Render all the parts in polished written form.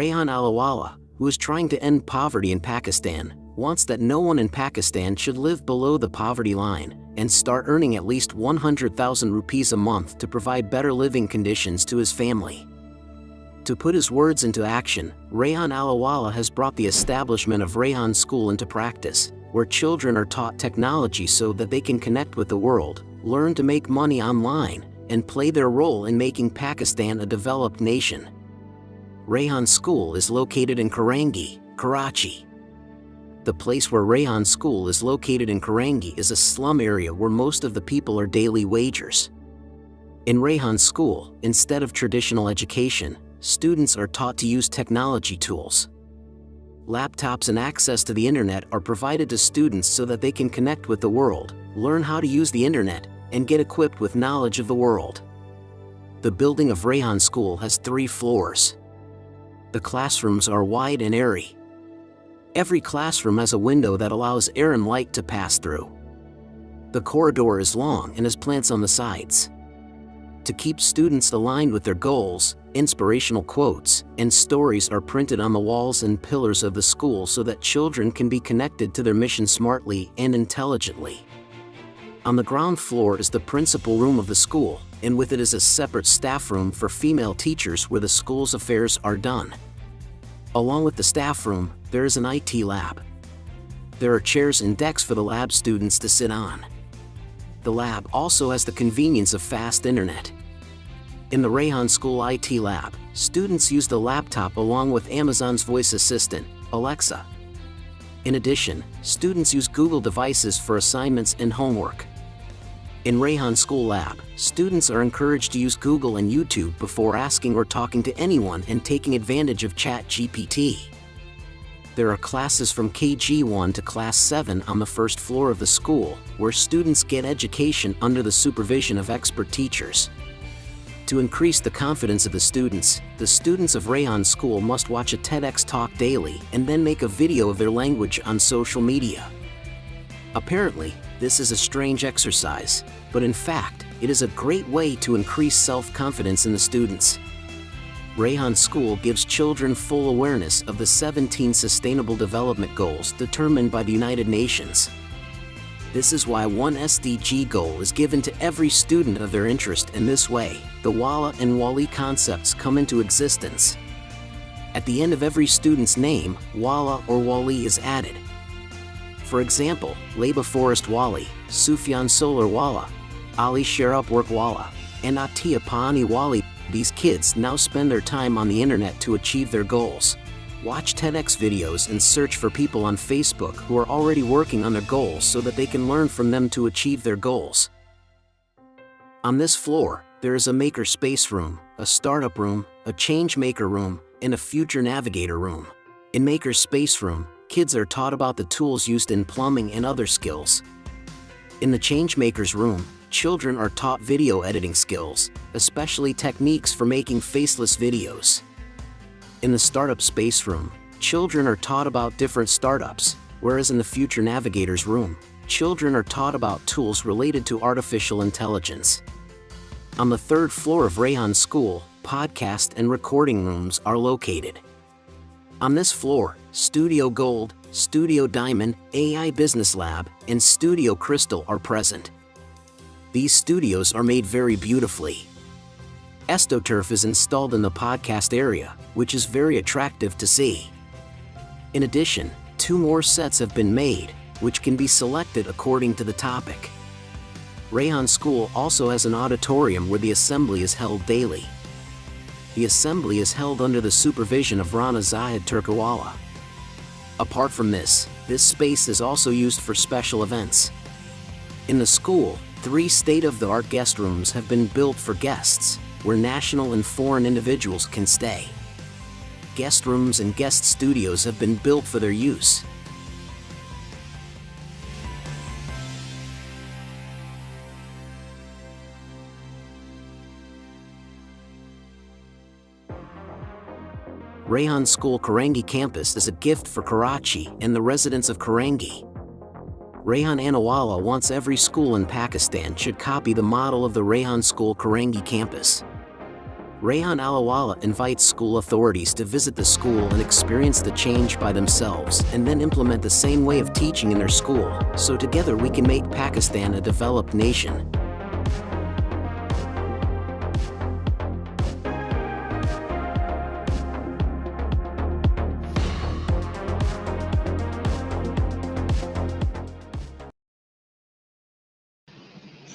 Rehan Aliwala, who is trying to end poverty in Pakistan, wants that no one in Pakistan should live below the poverty line and start earning at least 100,000 rupees a month to provide better living conditions to his family. To put his words into action, Rehan Aliwala has brought the establishment of Rehan School into practice, where children are taught technology so that they can connect with the world, learn to make money online, and play their role in making Pakistan a developed nation. Rehan School is located in Karangi, Karachi. The place where Rehan School is located in Karangi is a slum area where most of the people are daily wagers. In Rehan School, instead of traditional education, students are taught to use technology tools. Laptops and access to the internet are provided to students so that they can connect with the world, learn how to use the internet, and get equipped with knowledge of the world. The building of Rehan School has 3 floors. The classrooms are wide and airy. Every classroom has a window that allows air and light to pass through. The corridor is long and has plants on the sides. To keep students aligned with their goals, inspirational quotes and stories are printed on the walls and pillars of the school so that children can be connected to their mission smartly and intelligently. On the ground floor is the principal room of the school, and with it is a separate staff room for female teachers where the school's affairs are done. Along with the staff room, there is an IT lab. There are chairs and desks for the lab students to sit on. The lab also has the convenience of fast internet. In the Rehan School IT lab, students use the laptop along with Amazon's voice assistant, Alexa. In addition, students use Google devices for assignments and homework. In Rehan School Lab, students are encouraged to use Google and YouTube before asking or talking to anyone and taking advantage of ChatGPT. There are classes from KG1 to Class 7 on the first floor of the school, where students get education under the supervision of expert teachers. To increase the confidence of the students of Rehan School must watch a TEDx talk daily and then make a video of their language on social media. Apparently, this is a strange exercise, but in fact, it is a great way to increase self-confidence in the students. Rehan School gives children full awareness of the 17 Sustainable Development Goals determined by the United Nations. This is why one SDG goal is given to every student of their interest. In this way, the Wala and Wali concepts come into existence. At the end of every student's name, Wala or Wali is added. For example, Leba Forest Wali, Sufyan Solar Wala, Ali Sharap Work Wala, and Atiya Pani Wali. These kids now spend their time on the internet to achieve their goals. Watch TEDx videos and search for people on Facebook who are already working on their goals so that they can learn from them to achieve their goals. On this floor, there is a maker space room, a startup room, a change maker room, and a future navigator room. In maker space room, kids are taught about the tools used in plumbing and other skills. In the change makers room, children are taught video editing skills, especially techniques for making faceless videos. In the startup space room, children are taught about different startups, whereas in the future navigators room, children are taught about tools related to artificial intelligence. On the 3rd floor of Rehan School, podcast and recording rooms are located. On this floor, Studio Gold, Studio Diamond, AI Business Lab, and Studio Crystal are present. These studios are made very beautifully. AstroTurf is installed in the podcast area, which is very attractive to see. In addition, 2 more sets have been made, which can be selected according to the topic. Rehan School also has an auditorium where the assembly is held daily. The assembly is held under the supervision of Rana Zahid Turkawala. Apart from this space is also used for special events. In the school, 3 state-of-the-art guest rooms have been built for guests, where national and foreign individuals can stay. Guest rooms and guest studios have been built for their use. Rehan School Karangi campus is a gift for Karachi and the residents of Karangi. Rehan Aliwala wants every school in Pakistan should copy the model of the Rehan School Karangi campus. Rayhan Alawala invites school authorities to visit the school and experience the change by themselves and then implement the same way of teaching in their school, so together we can make Pakistan a developed nation.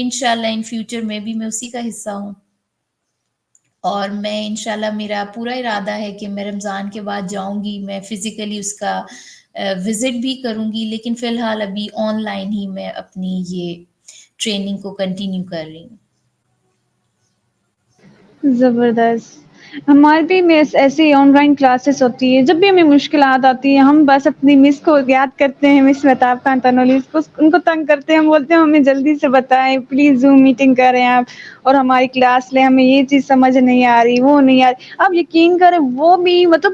انشاءاللہ in future میں بھی میں اسی کا حصہ ہوں، اور میں انشاءاللہ میرا پورا ارادہ ہے کہ میں رمضان کے بعد جاؤں گی، میں فزیکلی اس کا وزٹ بھی کروں گی، لیکن فی الحال ابھی آن لائن ہی میں اپنی یہ ٹریننگ کو کنٹینیو کر رہی ہوں۔ زبردست. ہمارے بھی مس ایسی آن لائن کلاسز ہوتی ہے. جب بھی ہمیں مشکلات آتی ہیں ہم بس اپنی مس کو یاد کرتے ہیں، مس مہتاب خان تنولی کو، ان کو تنگ کرتے ہیں، ہم بولتے ہیں ہمیں جلدی سے بتائیں، پلیز زوم میٹنگ کریں آپ اور ہماری کلاس لیں، ہمیں یہ چیز سمجھ نہیں آ رہی، وہ نہیں آ رہی. آپ یقین کریں وہ بھی مطلب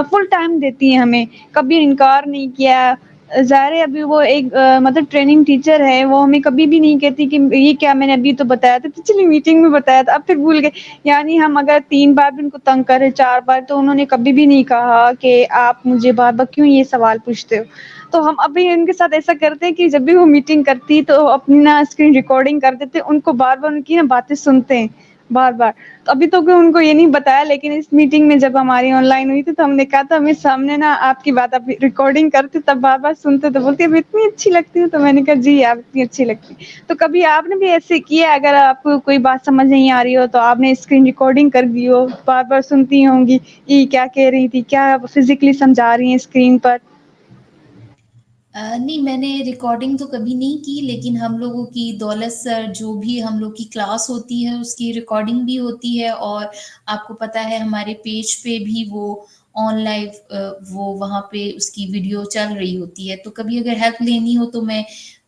فل ٹائم دیتی ہیں ہمیں، کبھی انکار نہیں کیا. ظاہر ہے ابھی وہ ایک مطلب ٹریننگ ٹیچر ہے، وہ ہمیں کبھی بھی نہیں کہتی کہ یہ کیا میں نے ابھی تو بتایا تھا، پچھلی میٹنگ میں بتایا تھا اب پھر بھول گئے. یعنی ہم اگر 3 بار بھی ان کو تنگ کریں، 4 بار، تو انہوں نے کبھی بھی نہیں کہا کہ آپ مجھے بار بار کیوں یہ سوال پوچھتے ہو. تو ہم ابھی ان کے ساتھ ایسا کرتے ہیں کہ جب بھی وہ میٹنگ کرتی تو اپنی نا اسکرین ریکارڈنگ کر دیتے، ان کو بار بار ان کی نا باتیں سنتے ہیں بار بار. تو ابھی تو ان کو یہ نہیں بتایا، لیکن اس میٹنگ میں جب ہماری آن لائن ہوئی تھی تو ہم نے کہا تھا ہمیں سامنے نا آپ کی بات اب ریکارڈنگ کرتے تب بار بار سنتے، تو بولتے اب اتنی اچھی لگتی ہوں. تو میں نے کہا جی آپ اتنی اچھی لگتی. تو کبھی آپ نے بھی ایسے کیا، اگر آپ کو کوئی بات سمجھ نہیں آ رہی ہو تو آپ نے اسکرین ریکارڈنگ کر دی ہو، بار بار سنتی ہوں گی یہ کیا کہہ رہی تھی، کیا فزیکلی سمجھا رہی ہیں اسکرین پر؟ نہیں، میں نے ریکارڈنگ تو کبھی نہیں کی، لیکن ہم لوگوں کی دولت سر جو بھی ہم لوگ کی کلاس ہوتی ہے اس کی ریکارڈنگ بھی ہوتی ہے، اور آپ کو پتہ ہے ہمارے پیج پہ بھی وہ آن لائیو وہ وہاں پہ اس کی ویڈیو چل رہی ہوتی ہے، تو کبھی اگر ہیلپ لینی ہو تو میں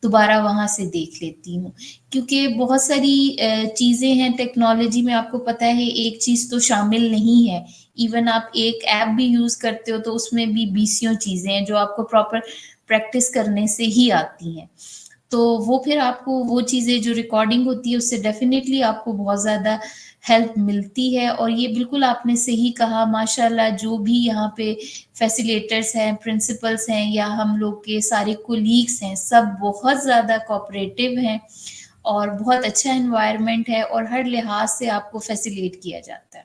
دوبارہ وہاں سے دیکھ لیتی ہوں. کیونکہ بہت ساری چیزیں ہیں ٹیکنالوجی میں، آپ کو پتہ ہے ایک چیز تو شامل نہیں ہے. ایون آپ ایک ایپ بھی یوز کرتے ہو تو اس میں بھی بیسیوں چیزیں ہیں جو آپ کو پراپر پریکٹس کرنے سے ہی آتی ہیں. تو وہ پھر آپ کو وہ چیزیں جو ریکارڈنگ ہوتی ہے اس سے ڈیفینیٹلی آپ کو بہت زیادہ ہیلپ ملتی ہے. اور یہ بالکل آپ نے صحیح کہا، ماشاء اللہ جو بھی یہاں پہ فیسیلیٹرس ہیں، پرنسپلس ہیں، یا ہم لوگ کے سارے کولیگس ہیں، سب بہت زیادہ کوآپریٹو ہیں اور بہت اچھا انوائرمنٹ ہے، اور ہر لحاظ سے آپ کو فیسیلیٹ کیا جاتا ہے.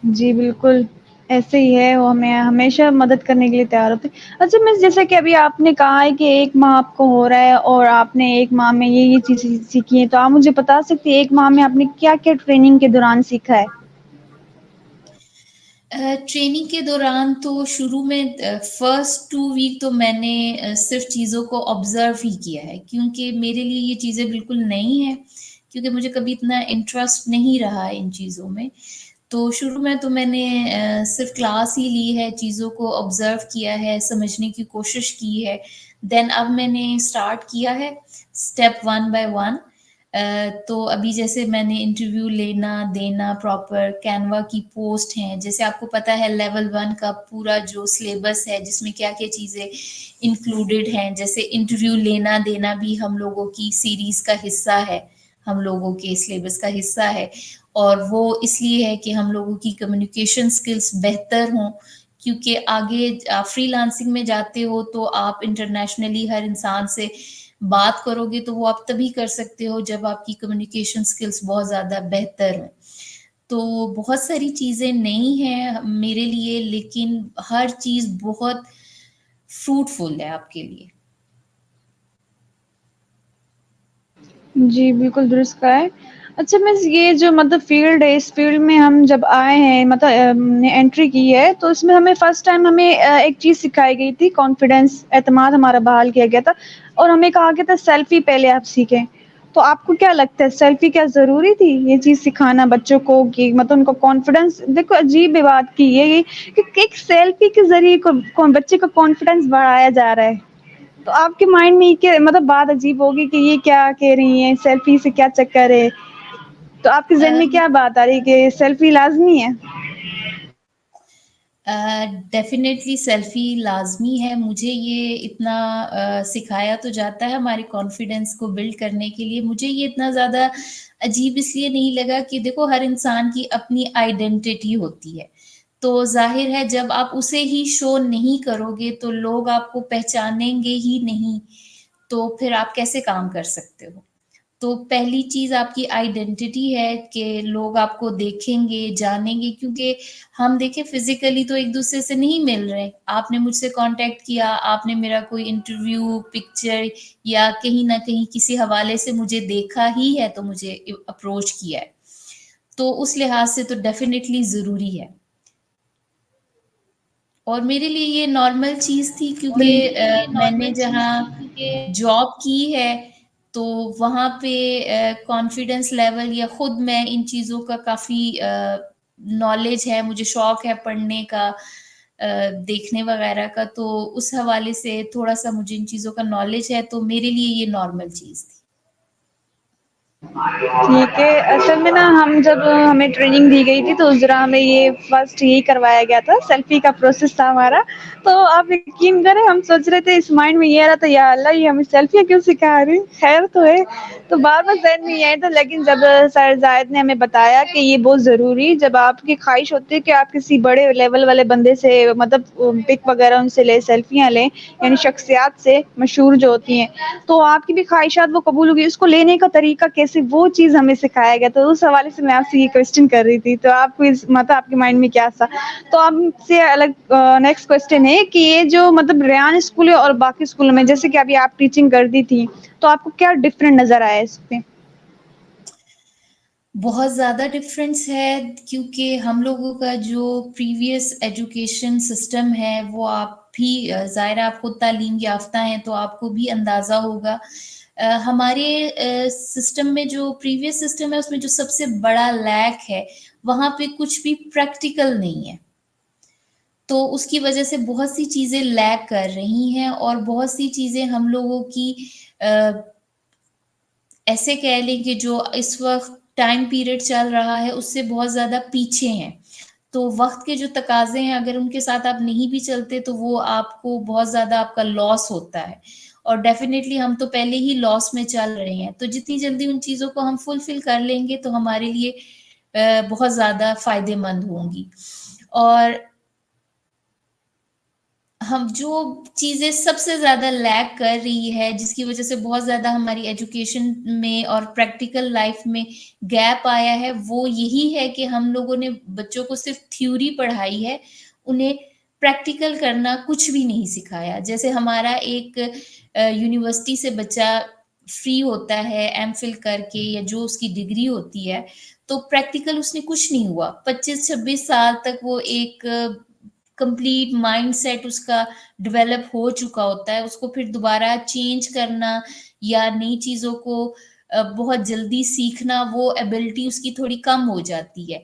جی بالکل ایسے ہی ہے، وہ ہمیں ہمیشہ مدد کرنے کے لیے تیار ہوتے ہیں. اچھا مس، جیسے کہ ابھی آپ نے کہا ہے کہ 1 ماہ آپ کو ہو رہا ہے اور آپ نے 1 ماہ میں یہ چیزیں سیکھی ہیں، تو آپ مجھے بتا سکتی ہیں 1 ماہ میں آپ نے کیا کیا ٹریننگ کے دوران سیکھا ہے؟ ٹریننگ کے دوران تو شروع میں فرسٹ 2 ویک تو میں نے صرف چیزوں کو آبزرو ہی کیا ہے، کیونکہ میرے لیے یہ چیزیں بالکل نئی ہیں، کیونکہ مجھے کبھی اتنا انٹرسٹ نہیں رہا ان چیزوں میں. تو شروع میں تو میں نے صرف کلاس ہی لی ہے، چیزوں کو آبزرو کیا ہے، سمجھنے کی کوشش کی ہے. دین اب میں نے اسٹارٹ کیا ہے اسٹیپ 1 بائی 1. تو ابھی جیسے میں نے انٹرویو لینا دینا، پراپر کینوا کی پوسٹ ہیں، جیسے آپ کو پتہ ہے لیول 1 کا پورا جو سلیبس ہے جس میں کیا کیا چیزیں انکلوڈیڈ ہیں، جیسے انٹرویو لینا دینا بھی ہم لوگوں کی سیریز کا حصہ ہے، ہم لوگوں کے سلیبس کا حصہ ہے. اور وہ اس لیے ہے کہ ہم لوگوں کی کمیونیکیشن سکلز بہتر ہوں، کیونکہ آگے فری لانسنگ میں جاتے ہو تو آپ انٹرنیشنلی ہر انسان سے بات کرو گے تو وہ آپ تبھی کر سکتے ہو جب آپ کی کمیونیکیشن سکلز بہت زیادہ بہتر ہوں. تو بہت ساری چیزیں نئی ہیں میرے لیے، لیکن ہر چیز بہت فروٹفل ہے آپ کے لیے. جی بالکل درست کہا ہے. اچھا مس، یہ جو مطلب فیلڈ ہے، اس فیلڈ میں ہم جب آئے ہیں، مطلب انٹری کی ہے، تو اس میں ہمیں فرسٹ ٹائم ہمیں ایک چیز سکھائی گئی تھی، کانفیڈینس، اعتماد ہمارا بحال کیا گیا تھا، اور ہمیں کہا گیا تھا سیلفی پہلے آپ سیکھیں. تو آپ کو کیا لگتا ہے سیلفی کیا ضروری تھی یہ چیز سکھانا بچوں کو، کہ مطلب ان کو کانفیڈینس؟ دیکھو عجیب بات کی یہ کہ ایک سیلفی کے ذریعے کو بچے کا کانفیڈینس بڑھایا جا رہا ہے. تو آپ کے مائنڈ میں یہ مطلب بات عجیب ہوگی کہ یہ کیا کہہ رہی ہیں، سیلفی سے کیا چکر ہے؟ تو آپ کے ذہن میں کیا بات آ رہی ہے کہ سیلفی لازمی ہے؟ ڈیفینیٹلی سیلفی لازمی ہے. مجھے یہ اتنا سکھایا تو جاتا ہے ہمارے کانفیڈنس کو بلڈ کرنے کے لیے. مجھے یہ اتنا زیادہ عجیب اس لیے نہیں لگا کہ دیکھو ہر انسان کی اپنی آئیڈینٹی ہوتی ہے، تو ظاہر ہے جب آپ اسے ہی شو نہیں کرو گے تو لوگ آپ کو پہچانیں گے ہی نہیں، تو پھر آپ کیسے کام کر سکتے ہو؟ تو پہلی چیز آپ کی آئیڈینٹی ہے کہ لوگ آپ کو دیکھیں گے، جانیں گے، کیونکہ ہم دیکھیں فزیکلی تو ایک دوسرے سے نہیں مل رہے. آپ نے مجھ سے کانٹیکٹ کیا، آپ نے میرا کوئی انٹرویو، پکچر یا کہیں نہ کہیں کسی حوالے سے مجھے دیکھا ہی ہے تو مجھے اپروچ کیا ہے. تو اس لحاظ سے تو ڈیفینیٹلی ضروری ہے. اور میرے لیے یہ نارمل چیز تھی کیونکہ میں نے جہاں جاب کی ہے تو وہاں پہ کانفیڈنس لیول یا خود میں ان چیزوں کا کافی نالج ہے، مجھے شوق ہے پڑھنے کا، دیکھنے وغیرہ کا، تو اس حوالے سے تھوڑا سا مجھے ان چیزوں کا نالج ہے، تو میرے لیے یہ نارمل چیز تھی. ٹھیک ہے. اصل میں نا ہم جب ہمیں ٹریننگ دی گئی تھی تو اس دوران ہمیں یہ فرسٹ یہی کروایا گیا تھا، سیلفی کا پروسیس تھا ہمارا. تو آپ یقین کریں ہم سوچ رہے تھے، اس مائنڈ میں یہ آ رہا تھا یا اللہ یہ ہمیں سیلفیاں کیوں سکھا رہی، خیر تو ہے. تو بار بار ذہن میں یہ آیا تھا، لیکن جب سر زاہد نے ہمیں بتایا کہ یہ بہت ضروری، جب آپ کی خواہش ہوتی ہے کہ آپ کسی بڑے لیول والے بندے سے مطلب پک وغیرہ ان سے لے، سیلفیاں لیں، یعنی شخصیات سے مشہور جو ہوتی ہیں، تو آپ کی بھی خواہشات وہ قبول ہوگی. اس کو لینے کا طریقہ کیسے، وہ چیز ہمیں سکھایا گیا. تو اس حوالے سے میں آپ سے یہ کوشچن کر رہی تھی، تو آپ کو مطلب آپ کے مائنڈ میں کیا تھا. تو آپ سے الگ نیکسٹ کوشچن ہے کہ یہ جو مطلب ریان اسکول ہے اور باقی اسکولوں میں، جیسے کہ ابھی آپ ٹیچنگ کرتی تھی، تو آپ کو کیا ڈفرینٹ نظر آیا اس پہ؟ بہت زیادہ ڈفرینس ہے، کیونکہ ہم لوگوں کا جو پریویس ایجوکیشن سسٹم ہے وہ آپ بھی ظاہرہ آپ خود تعلیم یافتہ ہیں تو آپ کو بھی اندازہ ہوگا. ہمارے سسٹم میں جو پریویس سسٹم ہے اس میں جو سب سے بڑا لیک ہے، وہاں پہ کچھ بھی پریکٹیکل نہیں ہے. تو اس کی وجہ سے بہت سی چیزیں لیک کر رہی ہیں، اور بہت سی چیزیں ہم لوگوں کی ایسے کہہ لیں کہ جو اس وقت ٹائم پیریڈ چل رہا ہے اس سے بہت زیادہ پیچھے ہیں. تو وقت کے جو تقاضے ہیں اگر ان کے ساتھ آپ نہیں بھی چلتے تو وہ آپ کو بہت زیادہ آپ کا لاس ہوتا ہے. اور ڈیفینیٹلی ہم تو پہلے ہی لاس میں چل رہے ہیں، تو جتنی جلدی ان چیزوں کو ہم فلفل کر لیں گے تو ہمارے لیے بہت زیادہ فائدے مند ہوں گی. اور ہم جو چیزیں سب سے زیادہ لیک کر رہی ہے، جس کی وجہ سے بہت زیادہ ہماری ایجوکیشن میں اور پریکٹیکل لائف میں گیپ آیا ہے، وہ یہی ہے کہ ہم لوگوں نے بچوں کو صرف تھیوری پڑھائی ہے، انہیں پریکٹیکل کرنا کچھ بھی نہیں سکھایا. جیسے ہمارا ایک یونیورسٹی سے بچہ فری ہوتا ہے ایم فل کر کے یا جو اس کی ڈگری ہوتی ہے، تو پریکٹیکل اس نے کچھ نہیں ہوا. 25-26 سال تک وہ ایک کمپلیٹ مائنڈ سیٹ اس کا ڈیولپ ہو چکا ہوتا ہے. اس کو پھر دوبارہ چینج کرنا یا نئی چیزوں کو بہت جلدی سیکھنا، وہ ایبلٹی اس کی تھوڑی کم ہو جاتی ہے.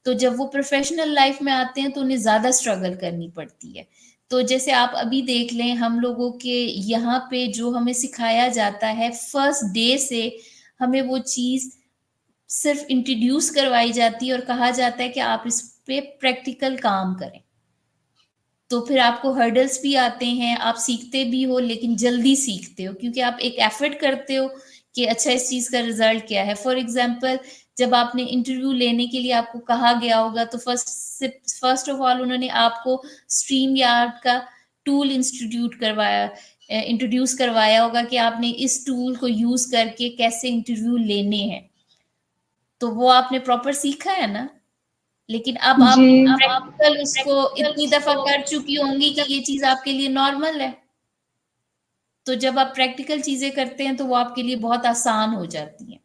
تو جب وہ پروفیشنل لائف میں آتے ہیں تو انہیں زیادہ اسٹرگل کرنی پڑتی ہے. تو جیسے آپ ابھی دیکھ لیں، ہم لوگوں کے یہاں پہ جو ہمیں سکھایا جاتا ہے فرسٹ ڈے سے، ہمیں وہ چیز صرف انٹروڈیوس کروائی جاتی ہے اور کہا جاتا ہے کہ آپ اس پہ پریکٹیکل کام کریں. تو پھر آپ کو ہرڈلز بھی آتے ہیں، آپ سیکھتے بھی ہو لیکن جلدی سیکھتے ہو کیونکہ آپ ایک ایفرٹ کرتے ہو کہ اچھا اس چیز کا رزلٹ کیا ہے. فار ایگزامپل، جب آپ نے انٹرویو لینے کے لیے آپ کو کہا گیا ہوگا تو فرسٹ آف آل انہوں نے آپ کو اسٹریم یارڈ کا ٹول انٹروڈیوس کروایا ہوگا کہ آپ نے اس ٹول کو یوز کر کے کیسے انٹرویو لینے ہیں. تو وہ آپ نے پراپر سیکھا ہے نا. لیکن اب آپ جی پریکٹیکل اس کو اتنی دفعہ کر چکی ہوں گی کہ یہ چیز آپ کے لیے نارمل ہے. تو جب آپ پریکٹیکل چیزیں کرتے ہیں تو وہ آپ کے لیے بہت آسان ہو جاتی ہیں.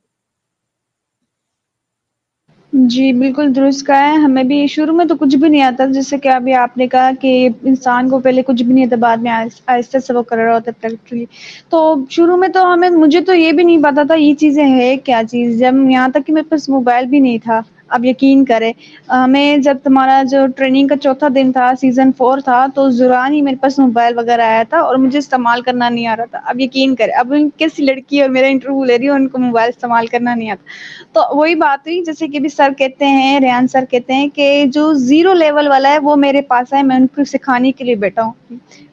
جی بالکل درست کہا ہے. ہمیں بھی شروع میں تو کچھ بھی نہیں آتا، جیسے کہ ابھی آپ نے کہا کہ انسان کو پہلے کچھ بھی نہیں آتا، بعد میں آہستہ سے وہ کر رہا ہوتا ہے پریکٹیکلی. تو شروع میں تو مجھے تو یہ بھی نہیں پتا تھا یہ چیزیں ہے کیا چیز، جب یہاں تک کہ میرے پاس موبائل بھی نہیں تھا. اب یقین کرے، ہمیں جب تمہارا جو ٹریننگ کا چوتھا دن تھا، سیزن 4 تھا، تو اس دوران ہی میرے پاس موبائل وغیرہ آیا تھا اور مجھے استعمال کرنا نہیں آ رہا تھا. اب یقین کرے، اب کیسی لڑکی اور میرا انٹرویو لے رہی ہوں ان کو موبائل استعمال کرنا نہیں آتا. تو وہی بات ہوئی، جیسے کہ بھی سر کہتے ہیں، ریان سر کہتے ہیں کہ جو 0 لیول والا ہے وہ میرے پاس ہے، میں ان کو سکھانے کے لیے بیٹھا ہوں،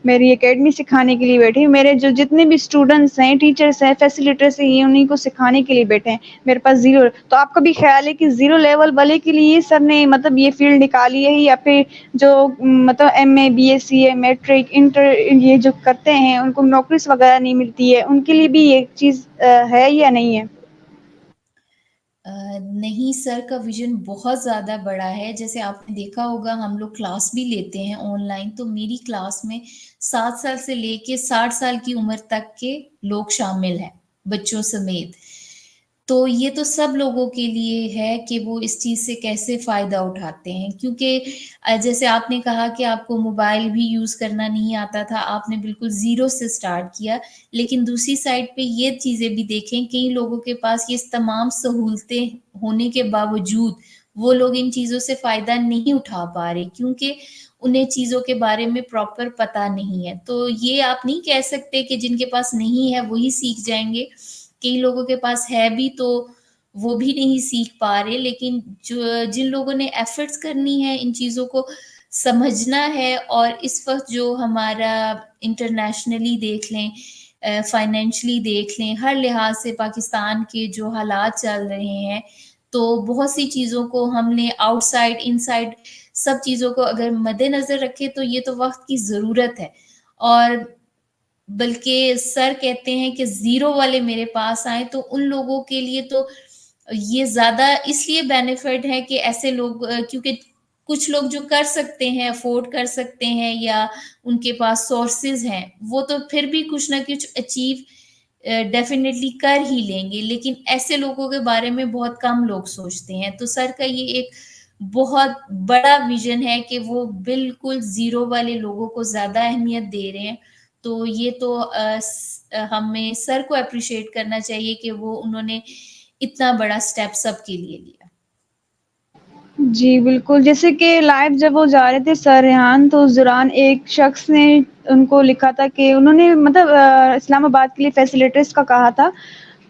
میری اکیڈمی سکھانے کے لیے بیٹھی ہوں. میرے جو جتنے بھی اسٹوڈنٹس ہیں، ٹیچرس ہیں، فیسیلیٹرس ہیں، یہ انہیں کو سکھانے کے لیے بیٹھے ہیں. میرے پاس 0. تو آپ کا بھی خیال ہے کہ 0 لیول والے کے لیے سر نے مطلب یہ فیلڈ نکالی ہے، یا پھر جو مطلب ایم اے، بی ایس سی ہے، میٹرک، انٹر، یہ جو کرتے ہیں ان کو نوکریز وغیرہ نہیں ملتی ہے، ان کے لیے بھی یہ چیز ہے یا نہیں ہے؟ نہیں سر کا ویژن بہت زیادہ بڑا ہے. جیسے آپ نے دیکھا ہوگا ہم لوگ کلاس بھی لیتے ہیں آن لائن، تو میری کلاس میں 7 سال سے لے کے 60 سال کی عمر تک کے لوگ شامل ہیں، بچوں سمیت. تو یہ تو سب لوگوں کے لیے ہے کہ وہ اس چیز سے کیسے فائدہ اٹھاتے ہیں، کیونکہ جیسے آپ نے کہا کہ آپ کو موبائل بھی یوز کرنا نہیں آتا تھا، آپ نے بالکل زیرو سے سٹارٹ کیا. لیکن دوسری سائڈ پہ یہ چیزیں بھی دیکھیں، کئی لوگوں کے پاس یہ تمام سہولتیں ہونے کے باوجود وہ لوگ ان چیزوں سے فائدہ نہیں اٹھا پا رہے، کیونکہ انہیں چیزوں کے بارے میں پراپر پتہ نہیں ہے. تو یہ آپ نہیں کہہ سکتے کہ جن کے پاس نہیں ہے وہی سیکھ جائیں گے. کئی لوگوں کے پاس ہے بھی تو وہ بھی نہیں سیکھ پا رہے. لیکن جن لوگوں نے ایفرٹس کرنی ہے، ان چیزوں کو سمجھنا ہے، اور اس وقت جو ہمارا انٹرنیشنلی دیکھ لیں، فائنینشلی دیکھ لیں، ہر لحاظ سے پاکستان کے جو حالات چل رہے ہیں، تو بہت سی چیزوں کو ہم نے آؤٹ سائڈ ان سائڈ سب چیزوں کو اگر مد نظر رکھے تو یہ تو وقت کی ضرورت ہے. اور بلکہ سر کہتے ہیں کہ زیرو والے میرے پاس آئیں، تو ان لوگوں کے لیے تو یہ زیادہ اس لیے بینیفٹ ہے کہ ایسے لوگ، کیونکہ کچھ لوگ جو کر سکتے ہیں، افورڈ کر سکتے ہیں، یا ان کے پاس سورسز ہیں، وہ تو پھر بھی کچھ نہ کچھ اچیو ڈیفینیٹلی کر ہی لیں گے. لیکن ایسے لوگوں کے بارے میں بہت کم لوگ سوچتے ہیں. تو سر کا یہ ایک بہت بڑا ویژن ہے کہ وہ بالکل زیرو والے لوگوں کو زیادہ اہمیت دے رہے ہیں. تو یہ تو ہمیں سر کو اپریشیٹ کرنا چاہیے کہ وہ انہوں نے اتنا بڑا سٹیپ سب کے لیے لیا. جی بالکل، جیسے کہ لائیو جب وہ جا رہے تھے سر ریحان، تو اس دوران ایک شخص نے ان کو لکھا تھا کہ انہوں نے مطلب اسلام آباد کے لیے فیسیلیٹرز کا کہا تھا.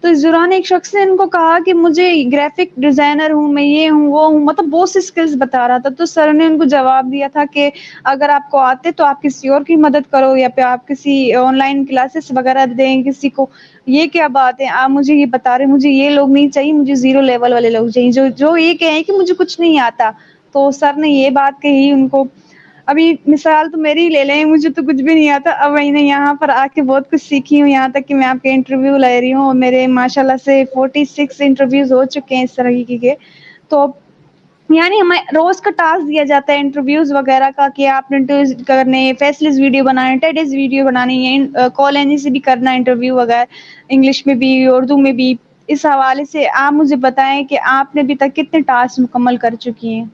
تو اس دوران ایک شخص نے ان کو کہا کہ مجھے گرافک ڈیزائنر ہوں، میں یہ ہوں وہ ہوں، مطلب بہت سی اسکلز بتا رہا تھا. تو سر نے ان کو جواب دیا تھا کہ اگر آپ کو آتے تو آپ کسی اور کی مدد کرو، یا پھر آپ کسی آن لائن کلاسز وغیرہ دیں کسی کو. یہ کیا بات ہے، آپ مجھے یہ بتا رہے، مجھے یہ لوگ نہیں چاہیے، مجھے زیرو لیول والے لوگ چاہیے جو یہ کہیں کہ مجھے کچھ نہیں آتا. تو سر نے یہ بات کہی ان کو. ابھی مثال تو میری ہی لے لیں، مجھے تو کچھ بھی نہیں آتا. اب میں نے یہاں پر آ کے بہت کچھ سیکھی ہوں، یہاں تک کہ میں آپ کے انٹرویو لے رہی ہوں، اور میرے ماشاءاللہ سے 46 انٹرویوز ہو چکے ہیں اس طریقے کے. تو یعنی ہمیں روز کا ٹاسک دیا جاتا ہے انٹرویوز وغیرہ کا، کہ آپ نے کرنے فیسلز ویڈیو بنانے، ٹیڈز ویڈیو بنانی ہے، کالج سے بھی کرنا انٹرویو وغیرہ، انگلش میں بھی اردو میں بھی. اس حوالے سے آپ مجھے بتائیں کہ آپ نے ابھی تک کتنے ٹاسک مکمل کر چکی ہیں؟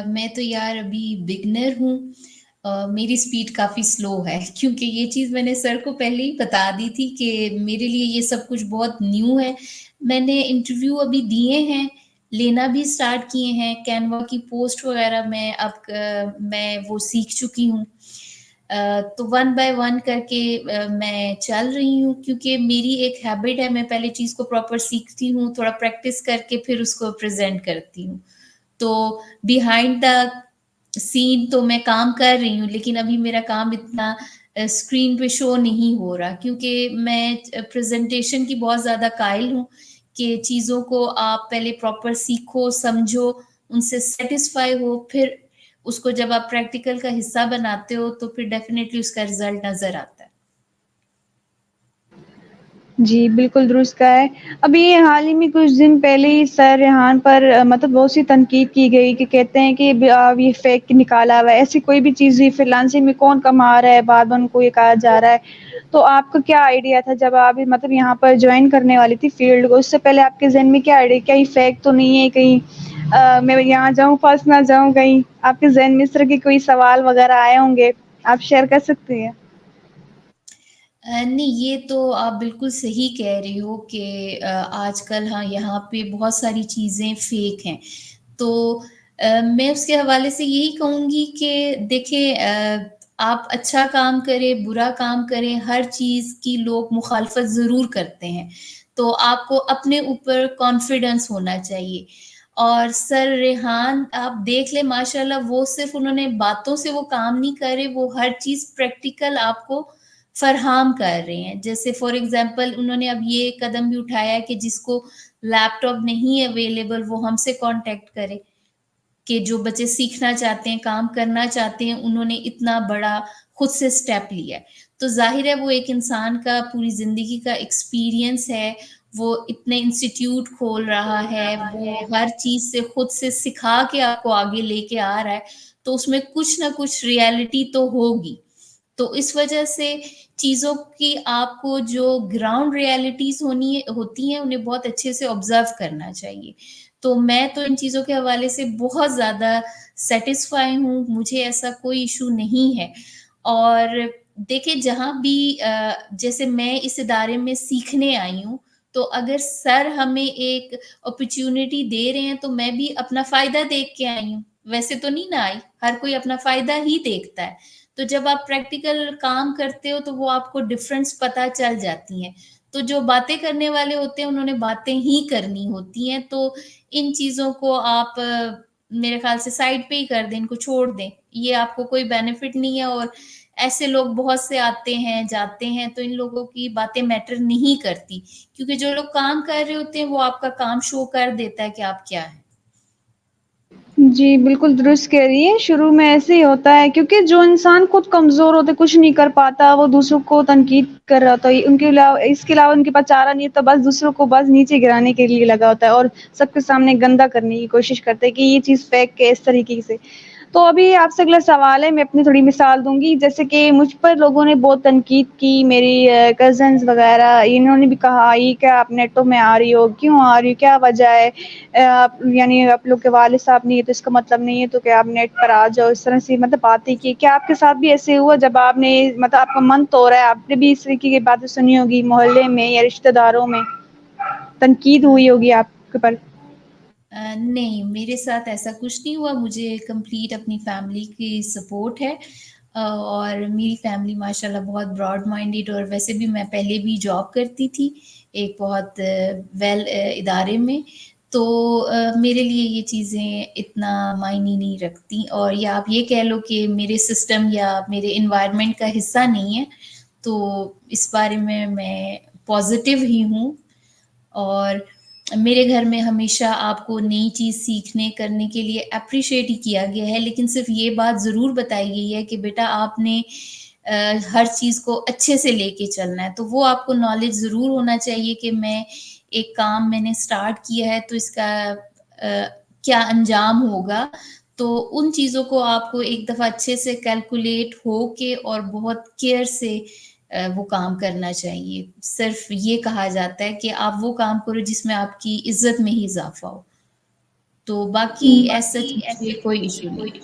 میں تو یار ابھی بگنر ہوں. میری سپیڈ کافی سلو ہے، کیونکہ یہ چیز میں نے سر کو پہلے ہی بتا دی تھی کہ میرے لیے یہ سب کچھ بہت نیو ہے. میں نے انٹرویو ابھی دیے ہیں، لینا بھی سٹارٹ کیے ہیں. کینوا کی پوسٹ وغیرہ میں وہ سیکھ چکی ہوں. تو 1 by 1 کر کے میں چل رہی ہوں، کیونکہ میری ایک ہیبٹ ہے، میں پہلے چیز کو پراپر سیکھتی ہوں، تھوڑا پریکٹس کر کے پھر اس کو پریزنٹ کرتی ہوں. تو بیہائنڈ دا سین تو میں کام کر رہی ہوں، لیکن ابھی میرا کام اتنا اسکرین پہ شو نہیں ہو رہا، کیونکہ میں پریزنٹیشن کی بہت زیادہ قائل ہوں کہ چیزوں کو آپ پہلے پراپر سیکھو، سمجھو، ان سے سیٹسفائی ہو، پھر اس کو جب آپ پریکٹیکل کا حصہ بناتے ہو تو پھر ڈیفینیٹلی اس کا رزلٹ نظر آتا ہے. جی بالکل درست کہا ہے. ابھی حال ہی میں کچھ دن پہلے ہی سر ریحان پر مطلب بہت سی تنقید کی گئی کہ کہتے ہیں کہ یہ فیک نکالا ہوا ہے، ایسی کوئی بھی چیز ہوئی فری لانسنگ میں کون کما رہا ہے، بعد ان کو یہ کہا جا رہا ہے. تو آپ کا کیا آئیڈیا تھا جب آپ مطلب یہاں پر جوائن کرنے والی تھی فیلڈ کو، اس سے پہلے آپ کے ذہن میں کیا آئیڈیا، کیا یہ فیک تو نہیں ہے، کہیں میں یہاں جاؤں پھنس نہ جاؤں، کہیں آپ کے ذہن میں اس طرح کے کوئی سوال وغیرہ آئے ہوں گے، آپ شیئر کر سکتے ہیں؟ نہیں، یہ تو آپ بالکل صحیح کہہ رہی ہو کہ آج کل ہاں یہاں پہ بہت ساری چیزیں فیک ہیں. تو میں اس کے حوالے سے یہی کہوں گی کہ دیکھیں، آپ اچھا کام کریں، برا کام کریں، ہر چیز کی لوگ مخالفت ضرور کرتے ہیں. تو آپ کو اپنے اوپر کانفیڈنس ہونا چاہیے. اور سر ریحان آپ دیکھ لیں، ماشاءاللہ وہ صرف انہوں نے باتوں سے وہ کام نہیں کر رہے، وہ ہر چیز پریکٹیکل آپ کو فراہم کر رہے ہیں. جیسے فار ایگزامپل انہوں نے اب یہ قدم بھی اٹھایا کہ جس کو لیپ ٹاپ نہیں اویلیبل وہ ہم سے کانٹیکٹ کرے، کہ جو بچے سیکھنا چاہتے ہیں، کام کرنا چاہتے ہیں، انہوں نے اتنا بڑا خود سے سٹیپ لیا ہے. تو ظاہر ہے وہ ایک انسان کا پوری زندگی کا ایکسپیرینس ہے، وہ اتنے انسٹیٹیوٹ کھول رہا ہے, وہ ہر چیز سے خود سے سکھا کے آپ کو آگے لے کے آ رہا ہے, تو اس میں کچھ نہ کچھ ریالٹی تو ہوگی. تو اس وجہ سے چیزوں کی آپ کو جو گراؤنڈ ریالٹیز ہوتی ہیں انہیں بہت اچھے سے آبزرو کرنا چاہیے. تو میں تو ان چیزوں کے حوالے سے بہت زیادہ سیٹسفائی ہوں, مجھے ایسا کوئی ایشو نہیں ہے. اور دیکھیں جہاں بھی جیسے میں اس ادارے میں سیکھنے آئی ہوں, تو اگر سر ہمیں ایک اپرچونٹی دے رہے ہیں تو میں بھی اپنا فائدہ دیکھ کے آئی ہوں, ویسے تو نہیں نہ آئی, ہر کوئی اپنا فائدہ ہی دیکھتا ہے. تو جب آپ پریکٹیکل کام کرتے ہو تو وہ آپ کو ڈفرینس پتہ چل جاتی ہیں. تو جو باتیں کرنے والے ہوتے ہیں انہوں نے باتیں ہی کرنی ہوتی ہیں, تو ان چیزوں کو آپ میرے خیال سے سائڈ پہ ہی کر دیں, ان کو چھوڑ دیں, یہ آپ کو کوئی بینیفٹ نہیں ہے. اور ایسے لوگ بہت سے آتے ہیں جاتے ہیں, تو ان لوگوں کی باتیں میٹر نہیں کرتی, کیونکہ جو لوگ کام کر رہے ہوتے ہیں وہ آپ کا کام شو کر دیتا ہے کہ آپ کیا ہیں. جی بالکل درست کہہ رہی ہیں. شروع میں ایسے ہی ہوتا ہے کیونکہ جو انسان خود کمزور ہوتے, کچھ نہیں کر پاتا, وہ دوسروں کو تنقید کر رہا ہوتا ہے, ان کے علاوہ اس کے علاوہ ان کے پاس چارہ نہیں ہے, تو بس دوسروں کو بس نیچے گرانے کے لیے لگا ہوتا ہے اور سب کے سامنے گندا کرنے کی کوشش کرتے ہیں کہ یہ چیز فیک کے اس طریقے سے. تو ابھی آپ سے اگلا سوال ہے, میں اپنی تھوڑی مثال دوں گی. جیسے کہ مجھ پر لوگوں نے بہت تنقید کی, میری کزنز وغیرہ, انہوں نے بھی کہا یہ کیا آپ نیٹوں میں آ رہی ہو, کیوں آ رہی ہو, کیا وجہ ہے, یعنی آپ لوگ کے والد صاحب نہیں ہے تو اس کا مطلب نہیں ہے تو کہ آپ نیٹ پر آ جاؤ, اس طرح سے مطلب باتیں کی. کیا آپ کے ساتھ بھی ایسے ہوا جب آپ نے مطلب آپ کا من تو ہو رہا ہے, آپ نے بھی اس طریقے کی باتیں سنی ہوگی محلے میں یا رشتہ داروں میں, تنقید ہوئی ہوگی آپ کے پر؟ نہیں, میرے ساتھ ایسا کچھ نہیں ہوا. مجھے کمپلیٹ اپنی فیملی کی سپورٹ ہے, اور میری فیملی ماشاءاللہ بہت براڈ مائنڈیڈ, اور ویسے بھی میں پہلے بھی جاب کرتی تھی ایک بہت ویل ادارے میں, تو میرے لیے یہ چیزیں اتنا معنی نہیں رکھتی. اور یا آپ یہ کہہ لو کہ میرے سسٹم یا میرے انوائرمنٹ کا حصہ نہیں ہے, تو اس بارے میں پازیٹیو ہی ہوں. اور میرے گھر میں ہمیشہ آپ کو نئی چیز سیکھنے کرنے کے لیے اپریشیٹ ہی کیا گیا ہے, لیکن صرف یہ بات ضرور بتائی گئی ہے کہ بیٹا آپ نے ہر چیز کو اچھے سے لے کے چلنا ہے. تو وہ آپ کو نالج ضرور ہونا چاہیے کہ ایک کام میں نے سٹارٹ کیا ہے تو اس کا کیا انجام ہوگا. تو ان چیزوں کو آپ کو ایک دفعہ اچھے سے کیلکولیٹ ہو کے اور بہت کیئر سے وہ کام کرنا چاہیے. صرف یہ کہا جاتا ہے کہ آپ وہ کام کرو جس میں آپ کی عزت میں ہی اضافہ ہو, تو باقی ایسا مجھے کوئی ایشو نہیں.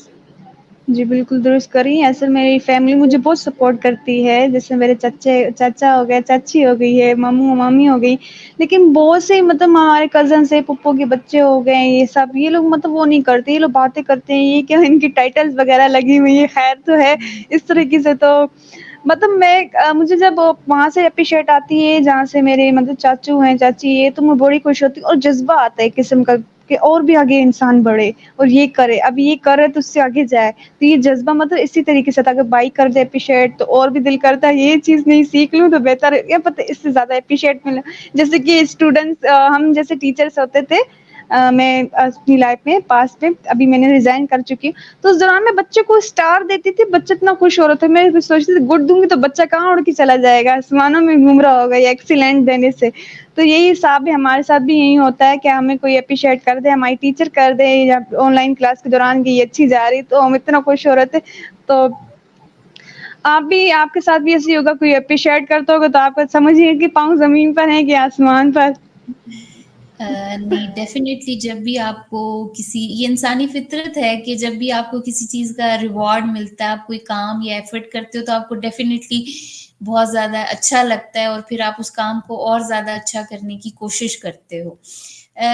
جی بالکل درست کر رہی ہیں. اصل میری فیملی مجھے بہت سپورٹ کرتی ہے, جیسے میرے چچا ہو گئے, چاچی ہو گئی ہے, ماموں مامی ہو گئی, لیکن بہت سے مطلب ہمارے کزن سے پھپھو کے بچے ہو گئے, یہ سب یہ لوگ مطلب وہ نہیں کرتے, یہ لوگ باتیں کرتے ہیں یہ کیا ان کی ٹائٹلز وغیرہ لگی ہوئی ہے. خیر تو ہے اس طریقے سے. تو مطلب مجھے جب وہاں سے اپریشیٹ آتی ہے جہاں سے میرے مطلب چاچو ہیں چاچی ہے, تو میں بڑی خوش ہوتی ہوں, اور جذبہ آتا ہے قسم کا کہ اور بھی آگے انسان بڑھے اور یہ کرے, اب یہ کرے تو اس سے آگے جائے. تو یہ جذبہ مطلب اسی طریقے سے تھا کہ بائی کر دے اپریشیٹ, تو اور بھی دل کرتا ہے یہ چیز نہیں سیکھ لوں تو بہتر ہے, یا پتہ اس سے زیادہ اپریشیٹ ملا. جیسے کہ اسٹوڈنٹس, ہم جیسے ٹیچرس ہوتے تھے, میں اپنی لائف میں پاس میں, ابھی میں نے ریزائن کر چکی ہوں, تو اس دوران میں بچے کو اسٹار دیتی تھی, بچہ اتنا خوش ہو رہا تھا, میں سوچتی تھی گڈ دوں گی تو بچہ کہاں اڑ کے چلا جائے گا, آسمانوں میں گھوم رہا ہوگا یہ ایکسیلنٹ دینے سے. تو یہی حساب ہے ہمارے ساتھ بھی, یہی ہوتا ہے کہ ہمیں کوئی اپریشیٹ کر دے, ہماری ٹیچر کر دے, یا آن لائن کلاس کے دوران کی یہ اچھی جا رہی, تو ہم اتنا خوش ہو رہے تھے. تو آپ کے ساتھ بھی ایسے ہوگا, کوئی اپریشیٹ کرتا ہوگا تو آپ سمجھیے کہ پاؤں زمین پر ہے کہ آسمان پر. نہیں, ڈیفینیٹلی جب بھی آپ کو یہ انسانی فطرت ہے کہ جب بھی آپ کو کسی چیز کا ریوارڈ ملتا ہے, آپ کوئی کام یا ایفرٹ کرتے ہو, تو آپ کو ڈیفینیٹلی بہت زیادہ اچھا لگتا ہے, اور پھر آپ اس کام کو اور زیادہ اچھا کرنے کی کوشش کرتے ہو.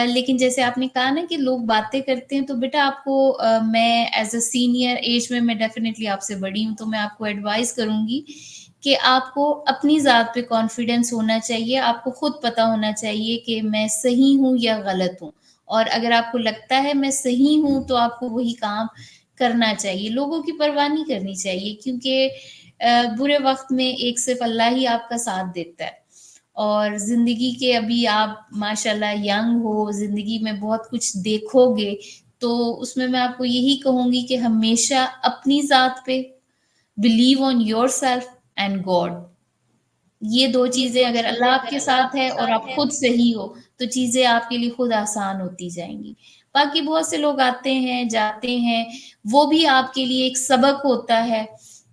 لیکن جیسے آپ نے کہا نا کہ لوگ باتیں کرتے ہیں, تو بیٹا آپ کو میں ایز اے سینئر ایج میں ڈیفینیٹلی آپ سے بڑی ہوں, تو میں آپ کو ایڈوائز کروں گی کہ آپ کو اپنی ذات پہ کانفیڈینس ہونا چاہیے. آپ کو خود پتا ہونا چاہیے کہ میں صحیح ہوں یا غلط ہوں, اور اگر آپ کو لگتا ہے میں صحیح ہوں تو آپ کو وہی کام کرنا چاہیے. لوگوں کی پرواہ نہیں کرنی چاہیے, کیونکہ برے وقت میں ایک صرف اللہ ہی آپ کا ساتھ دیتا ہے. اور زندگی کے ابھی آپ ماشاءاللہ ینگ ہو, زندگی میں بہت کچھ دیکھو گے, تو اس میں آپ کو یہی کہوں گی کہ ہمیشہ اپنی ذات پہ believe on yourself and God. یہ 2 چیزیں اگر اللہ آپ کے ساتھ ہے اور آپ خود صحیح ہو تو چیزیں آپ کے لیے خود آسان ہوتی جائیں گی۔ باقی بہت سے لوگ آتے ہیں جاتے ہیں، وہ بھی آپ کے لیے ایک سبق ہوتا ہے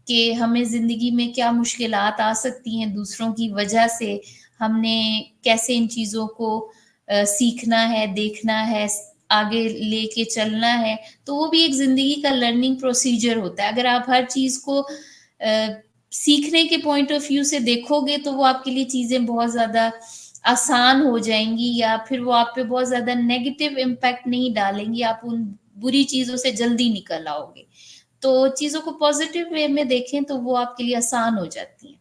کہ ہمیں زندگی میں کیا مشکلات آ سکتی ہیں دوسروں کی وجہ سے، ہم نے کیسے ان چیزوں کو سیکھنا ہے، دیکھنا ہے، آگے لے کے چلنا ہے۔ تو وہ بھی ایک زندگی کا لرننگ پروسیجر ہوتا ہے۔ اگر آپ ہر چیز کو سیکھنے کے پوائنٹ آف ویو سے دیکھو گے تو وہ آپ کے لیے چیزیں بہت زیادہ آسان ہو جائیں گی، یا پھر وہ آپ پہ بہت زیادہ نیگیٹو امپیکٹ نہیں ڈالیں گی، آپ ان بری چیزوں سے جلدی نکل آؤ گے۔ تو چیزوں کو پازیٹیو وے میں دیکھیں تو وہ آپ کے لیے آسان ہو جاتی ہیں۔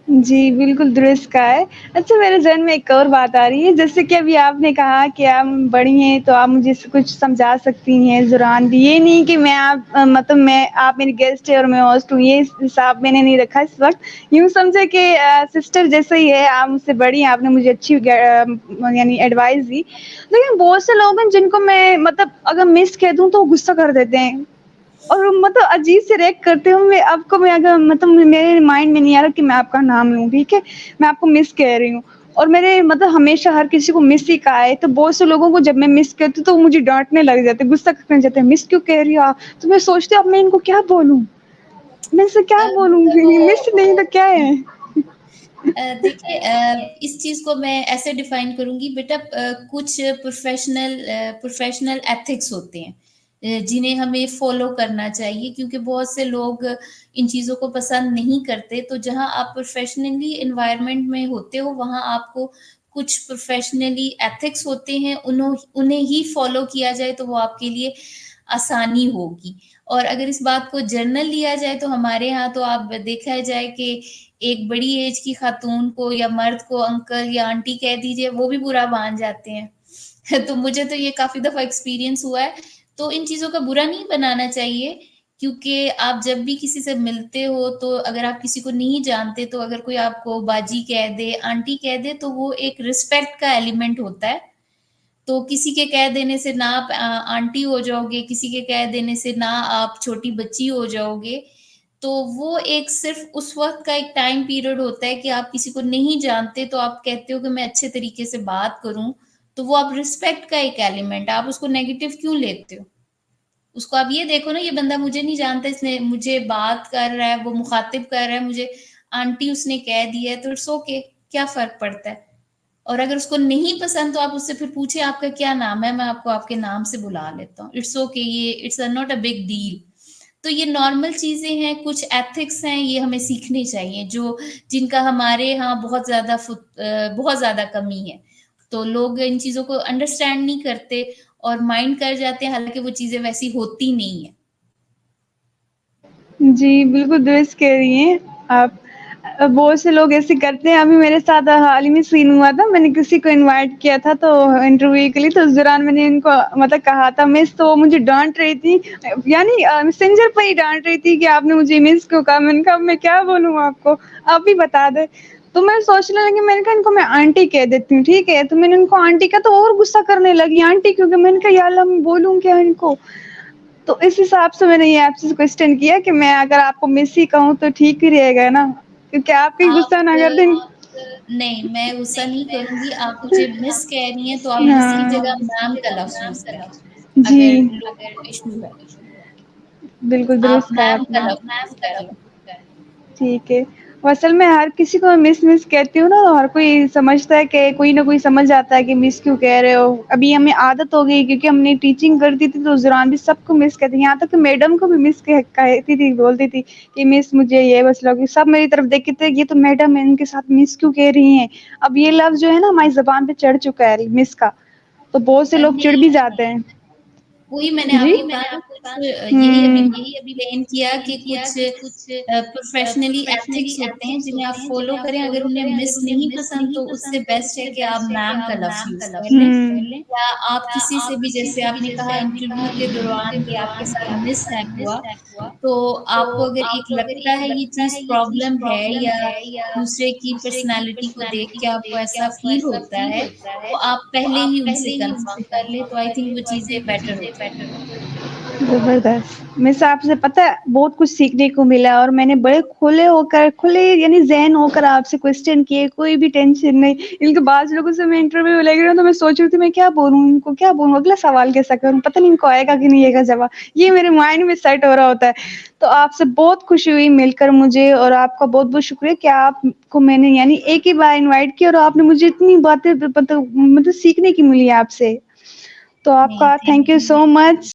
جی بالکل درست کہا ہے۔ اچھا میرے ذہن میں ایک اور بات آ رہی ہے، جیسے کہ ابھی آپ نے کہا کہ آپ بڑی ہیں تو آپ مجھے کچھ سمجھا سکتی ہیں زبان بھی، یہ نہیں کہ میں آپ میری گیسٹ ہے اور میں ہوسٹ ہوں، یہ حساب میں نے نہیں رکھا اس وقت۔ یوں سمجھے کہ سسٹر جیسے ہی ہے، آپ مجھ سے بڑی ہیں، آپ نے مجھے اچھی یعنی ایڈوائس دی، لیکن بہت سے لوگ ہیں جن کو میں اگر مس کہہ دوں تو غصہ کر دیتے ہیں اور عجیب سے ریئیکٹ کرتے ہوں۔ میں اگر میرے مائنڈ میں نہیں آ رہا کہ میں آپ کا نام لوں، ٹھیک ہے، میں آپ کو مس کہہ رہی ہوں، اور میرے ہمیشہ ہر کسی کو مس ہی کہا ہے، تو بہت سے لوگوں کو جب میں مس کہتی ہوں تو وہ مجھے ڈانٹنے لگ جاتے، غصہ کرنے جاتے ہیں، مس کیوں کہہ رہی ہو آپ؟ تو میں سوچتی ہوں اب میں ان کو کیا بولوں، میں سے کیا بولوں گی، مس نہیں تو کیا ہے؟ دیکھیے اس چیز کو میں ایسے ڈیفائن کروں گی بیٹا، کچھ پروفیشنل ایتھکس ہوتے ہیں جنہیں ہمیں فالو کرنا چاہیے، کیونکہ بہت سے لوگ ان چیزوں کو پسند نہیں کرتے۔ تو جہاں آپ پروفیشنلی انوائرمنٹ میں ہوتے ہو وہاں آپ کو کچھ پروفیشنلی ایتھکس ہوتے ہیں، انہیں ہی فالو کیا جائے تو وہ آپ کے لیے آسانی ہوگی۔ اور اگر اس بات کو جنرل لیا جائے تو ہمارے ہاں تو آپ دیکھا جائے کہ ایک بڑی ایج کی خاتون کو یا مرد کو انکل یا آنٹی کہہ دیجئے وہ بھی برا مان جاتے ہیں۔ تو مجھے تو یہ کافی دفعہ ایکسپیرینس ہوا ہے۔ تو ان چیزوں کا برا نہیں بنانا چاہیے، کیونکہ آپ جب بھی کسی سے ملتے ہو تو اگر آپ کسی کو نہیں جانتے تو اگر کوئی آپ کو باجی کہہ دے، آنٹی کہہ دے تو وہ ایک رسپیکٹ کا ایلیمنٹ ہوتا ہے۔ تو کسی کے کہہ دینے سے نہ آپ آنٹی ہو جاؤ گے، کسی کے کہہ دینے سے نہ آپ چھوٹی بچی ہو جاؤ گے۔ تو وہ ایک صرف اس وقت کا ایک ٹائم پیریڈ ہوتا ہے کہ آپ کسی کو نہیں جانتے تو آپ کہتے ہو کہ میں اچھے طریقے سے بات کروں، تو وہ آپ رسپیکٹ کا ایک ایلیمنٹ، آپ اس کو نیگیٹو کیوں لیتے ہو؟ اس کو آپ یہ دیکھو نا، یہ بندہ مجھے نہیں جانتا، اس نے مجھے بات کر رہا ہے، وہ مخاطب کر رہا ہے مجھے، آنٹی اس نے کہہ دیا ہے تو اٹس اوکے، کیا فرق پڑتا ہے؟ اور اگر اس کو نہیں پسند تو آپ اس سے پھر پوچھیں آپ کا کیا نام ہے، میں آپ کو آپ کے نام سے بلا لیتا ہوں، اٹس اوکے، یہ it's not a big deal. تو یہ نارمل چیزیں ہیں، کچھ ایتھکس ہیں، یہ ہمیں سیکھنے چاہیے، جن کا ہمارے ہاں بہت زیادہ کمی ہے۔ تو لوگ ان چیزوں کو انڈرسٹینڈ نہیں کرتے اور مائنڈ کر جاتے ہیں، حالانکہ وہ چیزیں ویسی ہوتی نہیں ہیں۔ جی بالکل درست کہہ رہی ہیں آپ۔ بہت سے لوگ ایسے کرتے ہیں، ابھی میرے ساتھ حال ہی میں سین ہوا تھا، میں نے کسی کو انوائٹ کیا تھا تو انٹرویو کے لیے، تو اس دوران میں نے ان کو کہا تھا مس، تو وہ مجھے ڈانٹ رہی تھی، یعنی میسنجر پہ ہی ڈانٹ رہی تھی کہ آپ نے مجھے مس کیوں کہا۔ میں نے کہا میں کیا بولوں آپ کو، آپ ہی بتا دیں۔ تو میں سوچنے لگی، میں نے کہا ان کو میں آنٹی کہہ دیتی ہوں، ٹھیک ہے، تو میں نے ان کو آنٹی کہا تو اور غصہ کرنے لگی، آنٹی کیونکہ میں نے کہا یا اللہ میں بولوں کیا ان کو۔ تو اس حساب سے میں نے یہ آپ سے کوسچن کیا کہ میں اگر آپ کو مس ہی کہوں تو ٹھیک ہی رہے گا نا، کیونکہ آپ کہیں غصہ نہ کر دیں۔ نہیں، میں غصہ نہیں کروں گی، آپ مجھے مس کہہ رہی ہیں تو آپ مس کی ہاں جگہ میم کا لفظ یوز کریں، جی اگر لوگوں کو ایشو ہے بالکل آپ درست کہا میم آپ کا نے، لفظ یوز کر لیں۔ ٹھیک ہے۔ وہ اصل میں ہر کسی کو مس کہتی ہوں نا، تو ہر کوئی سمجھتا ہے کہ کوئی نہ کوئی سمجھ آتا ہے کہ مس کیوں کہہ رہے ہو۔ ابھی ہمیں عادت ہو گئی کیونکہ ہم نے ٹیچنگ کرتی تھی تو اس دوران بھی سب کو مس کہتی، یہاں تک کہ میڈم کو بھی مس کہتی تھی، بولتی تھی کہ مس مجھے یہ بس لوگ سب میری طرف دیکھتے تھے، یہ تو میڈم ہے، ان کے ساتھ مس کیوں کہہ رہی ہیں۔ اب یہ لفظ جو ہے نا ہماری زبان پہ چڑھ چکا ہے مس کا، تو بہت سے لوگ چڑ نہیں، بھی جاتے ہیں۔ وہی میں نے جی آپ کو کہا نا، کچھ یہی ابھی ہوں ایکسپلین کیا کہ کچھ پروفیشنلی ایتھکس ہوتے ہیں جنہیں آپ فالو کریں، اگر انہیں مس نہیں پسند تو اس سے بیسٹ ہے کہ آپ میم کا لفظ یوز کر لیں، یا آپ کسی سے بھی، جیسے آپ نے کہا انٹرویو کے دوران کہ آپ کے ساتھ مس ہیپ ہوا، تو آپ کو اگر ایک لگتا ہے یہ چیز پرابلم ہے یا دوسرے کی پرسنالٹی کو دیکھ کے آپ کو ایسا فیل ہوتا ہے تو آپ پہلے ہی ان سے کنفرم کر لیں، تو آئی تھنک وہ چیزیں بیٹر ہو جائیں۔ زبردست. میں سے آپ سے پتہ ہے بہت کچھ سیکھنے کو ملا اور میں نے بڑے کھلے یعنی ذہن ہو کر آپ سے کوسچن کیے, کوئی بھی ٹینشن نہیں. ان کے بعض لوگوں سے میں انٹرویو لے گئی ہوں تو میں سوچ رہی تھی میں کیا بولوں, ان کو کیا بولوں, اگلا سوال کیسا کروں, پتہ نہیں ان کو آئے گا کہ نہیں آئے گا جواب, یہ میرے مائنڈ میں سیٹ ہو رہا ہوتا ہے. تو آپ سے بہت خوشی ہوئی مل کر مجھے, اور آپ کا بہت بہت شکریہ کہ آپ کو میں نے یعنی ایک ہی بار انوائٹ کیا اور آپ نے مجھے اتنی باتیں مطلب سیکھنے کی ملی آپ سے. تو آپ نہیں کا thank thank you you. So much.